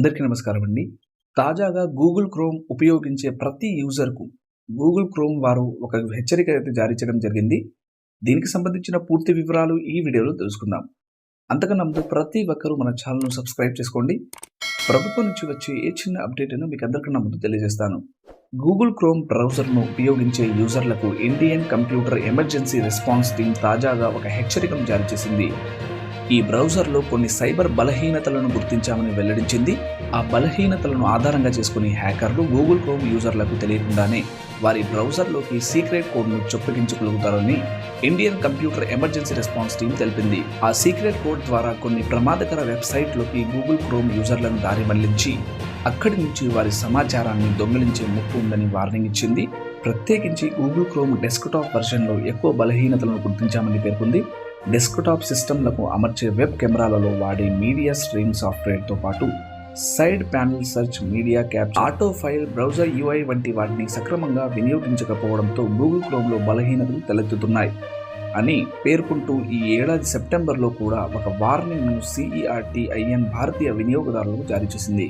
అందరికీ నమస్కారం అండి. తాజాగా గూగుల్ క్రోమ్ ఉపయోగించే ప్రతి యూజర్‌కు గూగుల్ క్రోమ్ వారు ఒక హెచ్చరిక అయితే జారీ చేయడం జరిగింది. దీనికి సంబంధించిన పూర్తి వివరాలు ఈ వీడియోలో తెలుసుకుందాం. అంతకన్నా ముందు ప్రతి ఒక్కరూ మన ఛానెల్‌ను సబ్స్క్రైబ్ చేసుకోండి. ప్రభుత్వం నుంచి వచ్చే ఏ చిన్న అప్డేట్ అయినా మీకు అందరికన్నా ముందు తెలియజేస్తాను. గూగుల్ క్రోమ్ బ్రౌజర్‌ను ఉపయోగించే యూజర్లకు Indian computer emergency response team తాజాగా ఒక హెచ్చరికను జారీ చేసింది. ఈ బ్రౌజర్లో కొన్ని సైబర్ బలహీనతలను గుర్తించామని వెల్లడించింది. ఆ బలహీనతలను ఆధారంగా చేసుకుని హ్యాకర్లు గూగుల్ క్రోమ్ యూజర్లకు తెలియకుండానే వారి బ్రౌజర్లోకి సీక్రెట్ కోడ్ను చొప్పించగలుగుతారని Indian computer emergency response team తెలిపింది. ఆ సీక్రెట్ కోడ్ ద్వారా కొన్ని ప్రమాదకర వెబ్సైట్లోకి గూగుల్ క్రోమ్ యూజర్లను దారి మళ్లించి అక్కడి నుంచి వారి సమాచారాన్ని దొంగిలించే ముప్పు ఉందని వార్నింగ్ ఇచ్చింది. ప్రత్యేకించి గూగుల్ క్రోమ్ డెస్క్టాప్ వెర్షన్లో ఎక్కువ బలహీనతలను గుర్తించామని పేర్కొంది. డెస్క్టాప్ సిస్టమ్లకు అమర్చే వెబ్ కెమెరాలలో వాడే మీడియా స్ట్రీమ్ సాఫ్ట్వేర్తో పాటు side panel search, media capture, auto file, browser UI వంటి వాటిని సక్రమంగా వినియోగించకపోవడంతో గూగుల్ క్రోమ్లో బలహీనతలు తలెత్తుతున్నాయి అని పేర్కొంటూ ఈ ఏడాది సెప్టెంబర్లో కూడా ఒక వార్నింగ్ను CERT-IN భారతీయ వినియోగదారులకు జారీ చేసింది.